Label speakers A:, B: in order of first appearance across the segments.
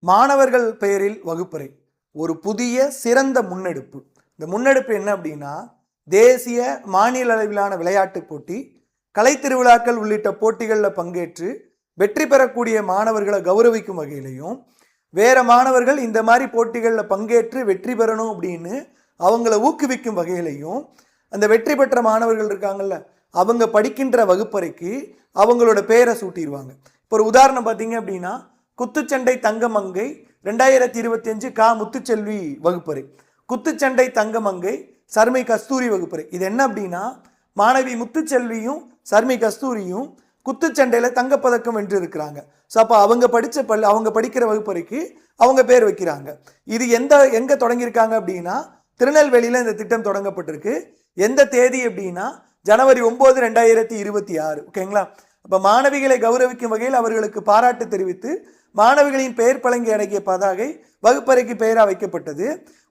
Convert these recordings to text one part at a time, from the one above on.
A: மாணவர்கள் பெயரில் வகுப்பறை ஒரு புதிய சிறந்த முன்னெடுப்பு. இந்த முன்னெடுப்பு என்ன அப்படின்னா, தேசிய மாநில அளவிலான விளையாட்டு போட்டி, கலை திருவிழாக்கள் உள்ளிட்ட போட்டிகளில் பங்கேற்று வெற்றி பெறக்கூடிய மாணவர்களை கௌரவிக்கும் வகையிலையும், வேற மாணவர்கள் இந்த மாதிரி போட்டிகளில் பங்கேற்று வெற்றி பெறணும் அப்படின்னு அவங்கள ஊக்குவிக்கும் வகையிலையும், அந்த வெற்றி பெற்ற மாணவர்கள் இருக்காங்கல்ல, அவங்க படிக்கின்ற வகுப்பறைக்கு அவங்களோட பெயரை சூட்டிடுவாங்க. இப்போ ஒரு உதாரணம் பார்த்தீங்க அப்படின்னா, குத்துச்சண்டை தங்கமங்கை 2025 கா முத்துச்செல்வி வகுப்பறை, குத்துச்சண்டை தங்கமங்கை சர்மை கஸ்தூரி வகுப்பறை. இது என்ன அப்படின்னா, மாணவி முத்துச்செல்வியும் சர்மை கஸ்தூரியும் குத்துச்சண்டையில் தங்கப்பதக்கம் வென்று இருக்கிறாங்க. ஸோ அப்போ அவங்க படிக்கிற வகுப்பறைக்கு அவங்க பேர் வைக்கிறாங்க. இது எங்கே தொடங்கியிருக்காங்க அப்படின்னா, திருநெல்வேலியில் இந்த திட்டம் தொடங்கப்பட்டிருக்கு. எந்த தேதி அப்படின்னா ஜனவரி 9, 2026. ஓகேங்களா? அப்போ மாணவிகளை கௌரவிக்கும் வகையில் அவர்களுக்கு பாராட்டு தெரிவித்து மாணவிகளின் பெயர் பலங்கை அடங்கிய பதாகை வகுப்பறைக்கு பெயராக வைக்கப்பட்டது.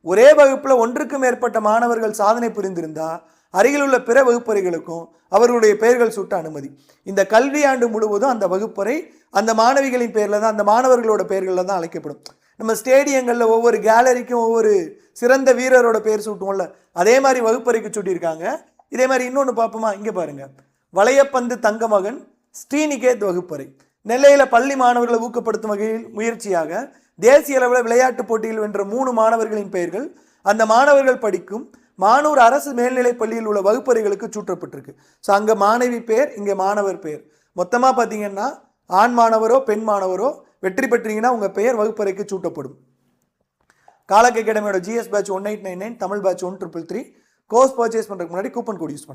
A: ஒரே வகுப்புல ஒன்றுக்கு மேற்பட்ட மாணவர்கள் சாதனை புரிந்திருந்தா அருகில் உள்ள பிற வகுப்பறைகளுக்கும் அவர்களுடைய பெயர்கள் சூட்ட அனுமதி. இந்த கல்வி ஆண்டு முழுவதும் அந்த வகுப்பறை அந்த மாணவிகளின் பெயர்ல தான், அந்த மாணவர்களோட பெயர்கள்ல தான் அழைக்கப்படும். நம்ம ஸ்டேடியங்கள்ல ஒவ்வொரு கேலரிக்கும் ஒவ்வொரு சிறந்த வீரரோட பெயர் சூட்டுவோம்ல, அதே மாதிரி வகுப்பறைக்கு சூட்டியிருக்காங்க. இதே மாதிரி இன்னொன்று பார்ப்போமா? இங்கே பாருங்க, வளையப்பந்து தங்கமகன் ஸ்ரீநிகேத் வகுப்பறை. நெல்லையில் பள்ளி மாணவர்களை ஊக்கப்படுத்தும் வகையில் முயற்சியாக தேசிய அளவில் விளையாட்டு போட்டியில் வென்ற 3 மாணவர்களின் பெயர்கள் அந்த மாணவர்கள் படிக்கும் மானூர் அரசு மேல்நிலைப் பள்ளியில் உள்ள வகுப்பறைகளுக்கு சூட்டப்பட்டிருக்கு. ஸோ அங்கே மாணவி பெயர், இங்கே மாணவர் பெயர். மொத்தமாக பார்த்தீங்கன்னா ஆண் மாணவரோ பெண் மாணவரோ வெற்றி பெற்றீங்கன்னா உங்கள் பெயர் வகுப்பறைக்கு சூட்டப்படும். காலக் அகாடமியோட GS batch 1899, Tamil batch 1333. Course purchase பண்ணுறதுக்கு முன்னாடி கூப்பன் கோட் யூஸ் பண்ணுங்க.